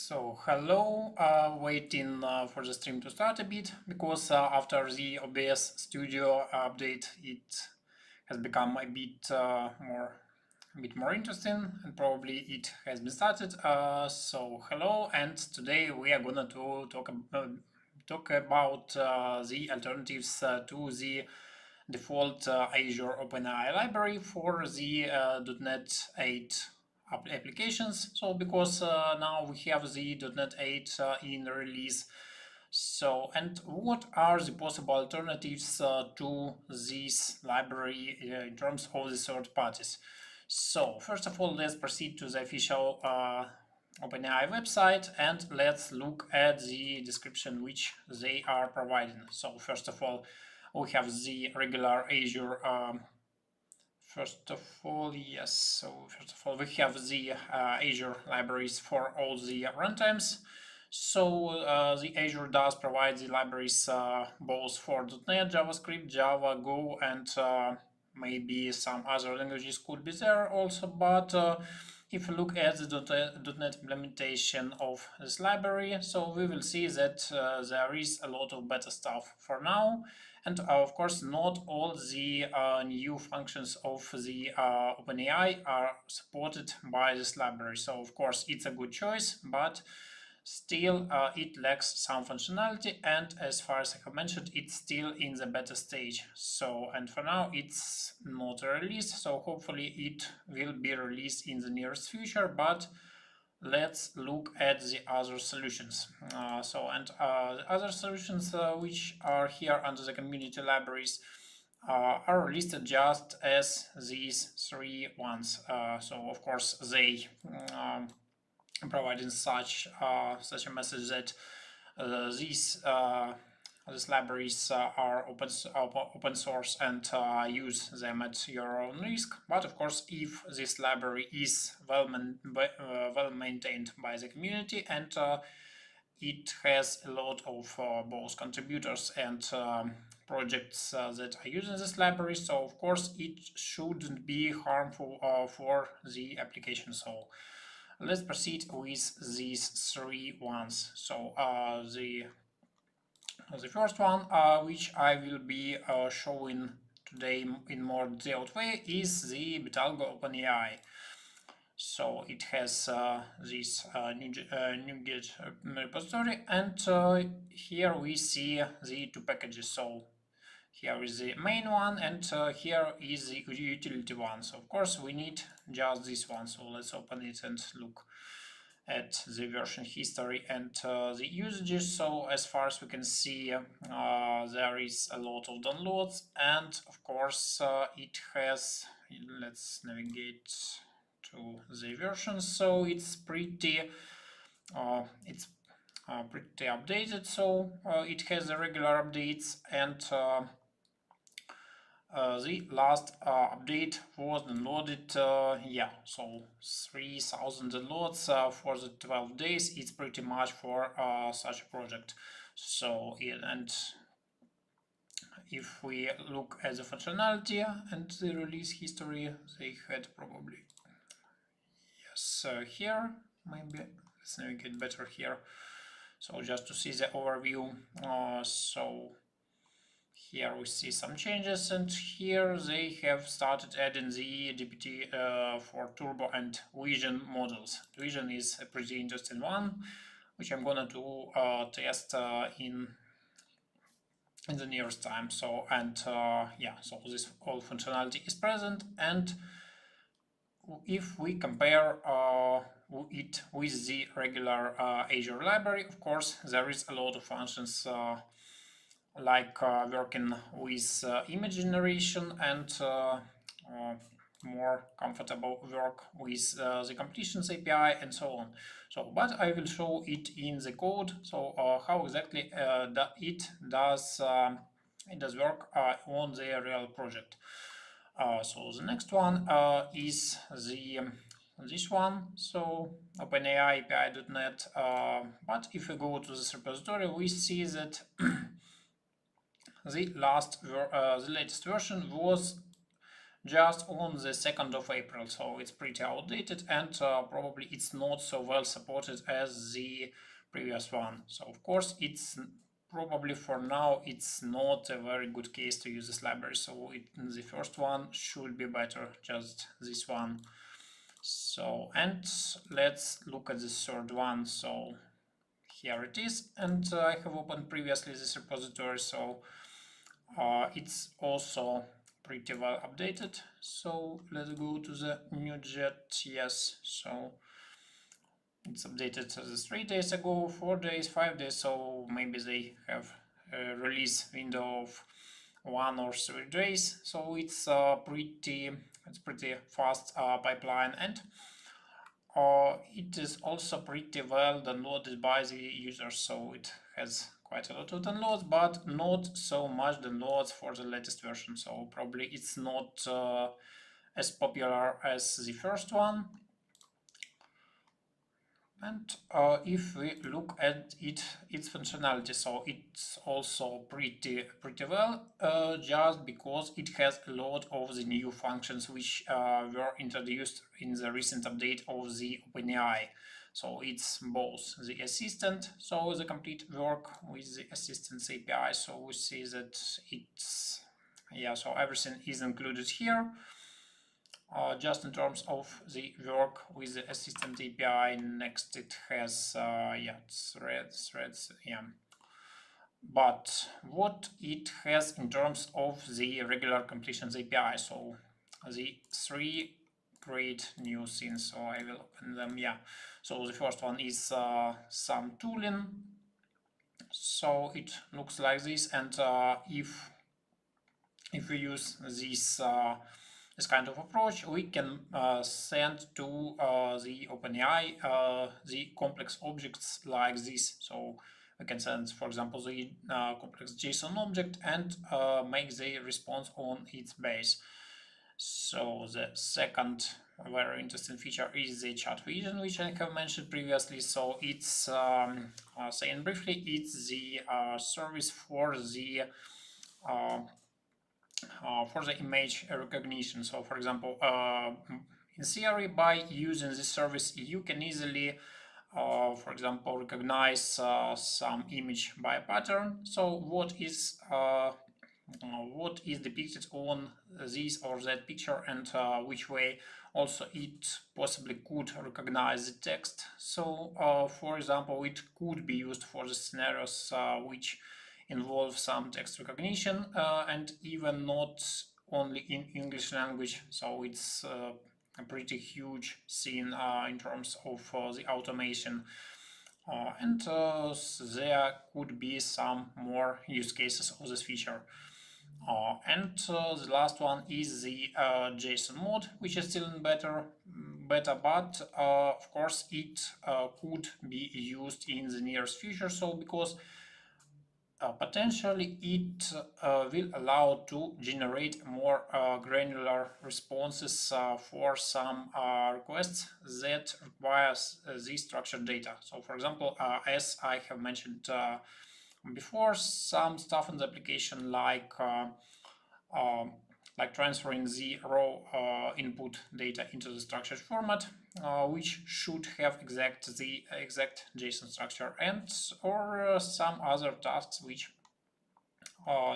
So hello, waiting for the stream to start a bit because after the OBS Studio update, it has become a bit more interesting, and probably it has been started. So hello, and today we are gonna to talk about the alternatives to the default Azure OpenAI library for the .NET 8 applications. So because now we have the .NET 8 in release. So, and what are the possible alternatives to this library in terms of the third parties? So first of all, let's proceed to the official OpenAI website and let's look at the description which they are providing. So first of all, we have the regular Azure. First of all, yes. So first of all, we have the Azure libraries for all the runtimes. So the Azure does provide the libraries both for .NET, JavaScript, Java, Go, and maybe some other languages could be there also. But if you look at the .NET implementation of this library, so we will see that there is a lot of better stuff for now. And of course, not all the new functions of the OpenAI are supported by this library. So of course, it's a good choice, but still it lacks some functionality, and as far as I have mentioned, it's still in the beta stage. So, and for now it's not released, so hopefully it will be released in the nearest future, but let's look at the other solutions. The other solutions which are here under the community libraries are listed just as these three ones. So of course they providing such a message that these libraries are open source and use them at your own risk. But of course, if this library is well maintained by the community and it has a lot of both contributors and projects that are using this library, so of course it shouldn't be harmful for the application. So let's proceed with these three ones. So the first one, which I will be showing today in more detailed way, is the Betalgo OpenAI. So it has this NuGet repository, and here we see the two packages. So here is the main one, and here is the utility one. So of course we need just this one. So let's open it and look at the version history and the usages. So as far as we can see, there is a lot of downloads, and of course it has, let's navigate to the version. So it's pretty updated. So it has the regular updates, and the last update was downloaded, so 3000 downloads for the 12 days. It's pretty much for such a project. So, and if we look at the functionality and the release history, they had probably, yes, here, maybe let's navigate better here. So just to see the overview, so here we see some changes, and here they have started adding the GPT for Turbo and Vision models. Vision is a pretty interesting one, which I'm gonna do test in the nearest time. So, and so this all functionality is present, and if we compare it with the regular Azure library, of course there is a lot of functions like working with image generation and more comfortable work with the completions API and so on. So, but I will show it in the code. So how exactly it does work on the real project. So the next one is this one, so OpenAI API.NET. But if we go to this repository, we see that the latest version was just on the 2nd of April, so it's pretty outdated, and probably it's not so well supported as the previous one. So of course it's probably for now it's not a very good case to use this library, so the first one should be better, just this one. So, and let's look at the third one. So here it is, and I have opened previously this repository, so it's also pretty well updated. So let's go to the NuGet. Yes, so it's updated 3 days ago, 4 days, 5 days, so maybe they have a release window of 1 or 3 days, so it's pretty fast pipeline, and it is also pretty well downloaded by the users, so it has quite a lot of downloads, but not so much downloads for the latest version, so probably it's not as popular as the first one. And if we look at its functionality, so it's also pretty well, just because it has a lot of the new functions which were introduced in the recent update of the OpenAI. So it's both the assistant, so the complete work with the assistant's API. So we see that it's, yeah, so everything is included here. Just in terms of the work with the assistant API, next it has threads, yeah. But what it has in terms of the regular completions API, so the 3 great new things, so I will open them, yeah. So the first one is some tooling, so it looks like this, and if we use this kind of approach, we can send to the OpenAI the complex objects like this. So we can send, for example, the complex JSON object and make the response on its base. So the second very interesting feature is the chat vision, which I have mentioned previously. So it's, saying briefly, it's the service for the image recognition. So for example, in theory, by using this service, you can easily, for example, recognize some image by a pattern. So what is depicted on this or that picture, and which way also it possibly could recognize the text. So for example, it could be used for the scenarios which involve some text recognition, and even not only in English language, so it's a pretty huge scene in terms of the automation. And there could be some more use cases of this feature. And the last one is the JSON mode, which is still in beta, but of course it could be used in the nearest future. So because potentially it will allow to generate more granular responses for some requests that requires the structured data. So for example, as I have mentioned before, some stuff in the application like transferring the raw input data into the structured format, which should have the exact JSON structure, and or some other tasks which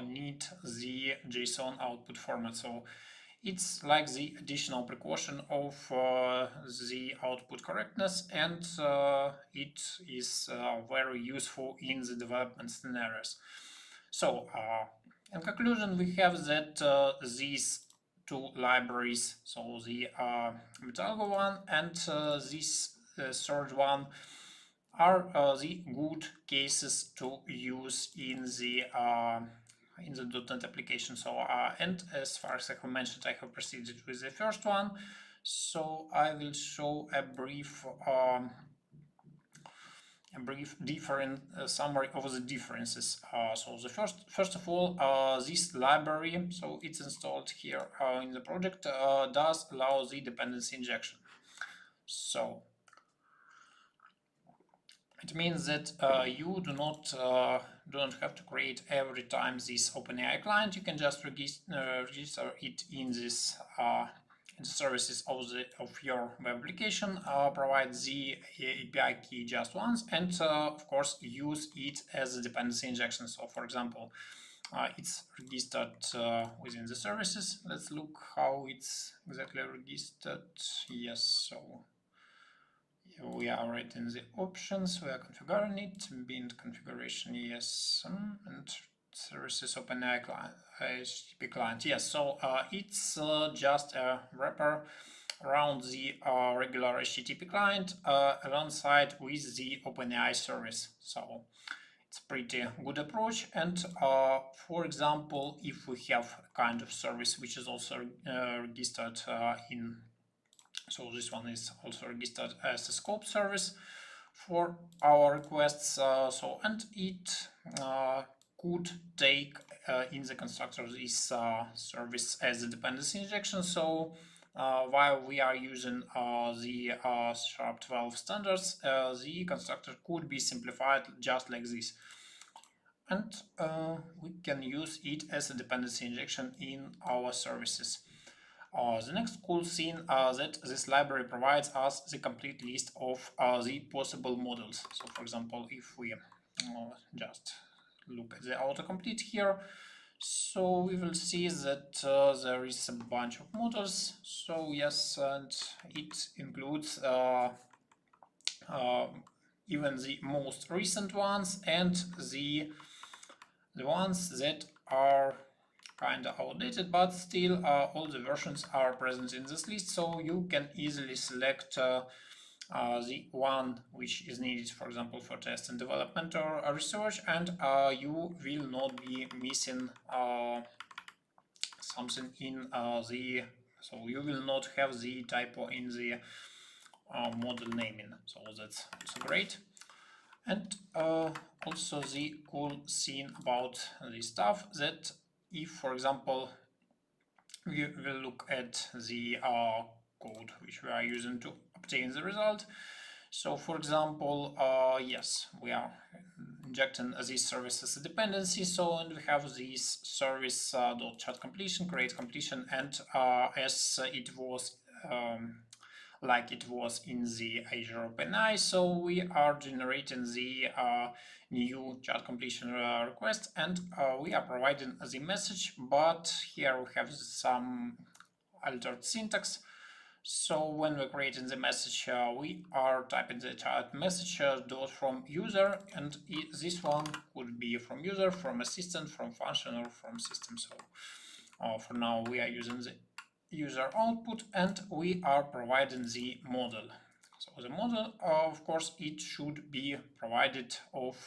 need the JSON output format. So it's like the additional precaution of the output correctness, and it is very useful in the development scenarios. So in conclusion, we have that these two libraries, so the Metalgo one and this third one, are the good cases to use in the .NET application. So and as far as I have mentioned, I have proceeded with the first one. So I will show a brief different summary of the differences. So the first of all, this library, so it's installed here in the project, does allow the dependency injection. So It means that you do not have to create every time this OpenAI client. You can just register it in this in the services of your web application, provide the API key just once, and of course use it as a dependency injection. So, for example, it's registered within the services. Let's look how it's exactly registered. Yes, so we are right in the options, we are configuring it, bin configuration, yes, and services OpenAI client, HTTP client, yes. So it's just a wrapper around the regular HTTP client alongside with the OpenAI service. So it's a pretty good approach. And for example, if we have a kind of service which is also registered in, so this one is also registered as a scope service for our requests. And it could take in the constructor this service as a dependency injection. So while we are using the Sharp 12 standards, the constructor could be simplified just like this. And we can use it as a dependency injection in our services. The next cool thing that this library provides us the complete list of the possible models. So, for example, if we just look at the autocomplete here, so we will see that there is a bunch of models. So yes, and it includes even the most recent ones and the ones that are kind of outdated, but still all the versions are present in this list, so you can easily select the one which is needed, for example, for test and development or research, and you will not be missing something in the, so you will not have the typo in the model naming, so that's also great. And also the cool thing about this stuff that if, for example, we will look at the code which we are using to obtain the result. So, for example, yes, we are injecting this service as a dependency. So, and we have this service .chat completion, create completion, and as it was like it was in the Azure OpenAI. So we are generating the new chat completion request, and we are providing the message, but here we have some altered syntax. So when we're creating the message, we are typing the chat message dot from user, and this one could be from user, from assistant, from function, or from system. So for now we are using the user output, and we are providing the model. So the model, of course, it should be provided of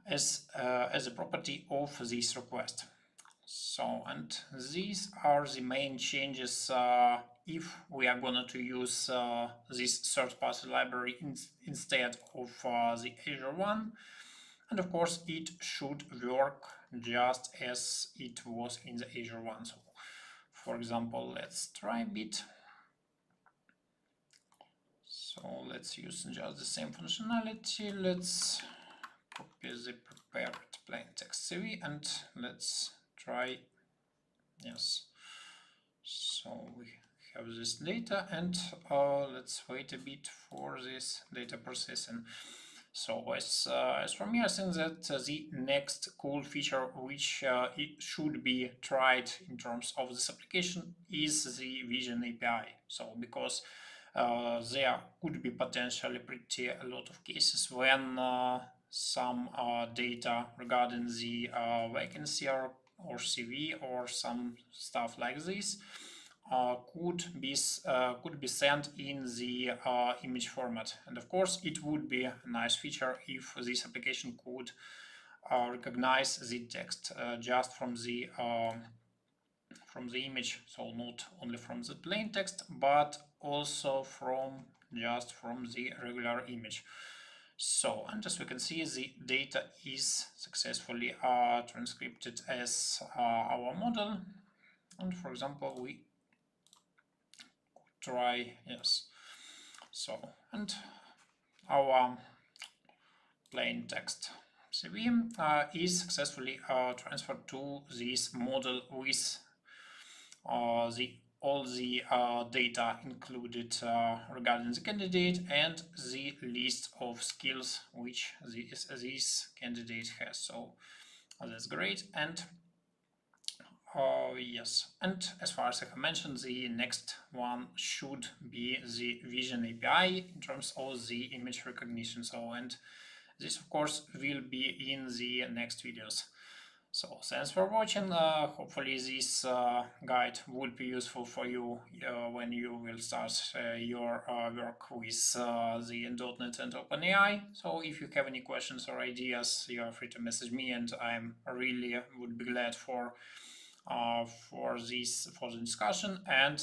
as a property of this request. So, and these are the main changes if we are going to use this third-party library instead of the Azure one. And of course, it should work just as it was in the Azure one. So, for example, let's try a bit. So let's use just the same functionality. Let's copy the prepared plain text CV and let's try. Yes. So we have this data, and let's wait a bit for this data processing. So as for me, I think that the next cool feature which it should be tried in terms of this application is the Vision API. So because there could be potentially pretty a lot of cases when some data regarding the vacancy or CV or some stuff like this could be sent in the image format. And of course, it would be a nice feature if this application could recognize the text just from the image, so not only from the plain text, but also from the regular image. So, and as we can see, the data is successfully transcribed as our model. And for example, we could try, yes. So, and our plain text CV is successfully transferred to this model with all the data included regarding the candidate and the list of skills which this candidate has. So that's great. And yes, and as far as I have mentioned, the next one should be the Vision API in terms of the image recognition. So, and this of course will be in the next videos. So thanks for watching. Hopefully this guide would be useful for you when you will start your work with the .NET and OpenAI. So if you have any questions or ideas, you are free to message me, and I'm really would be glad for the discussion. And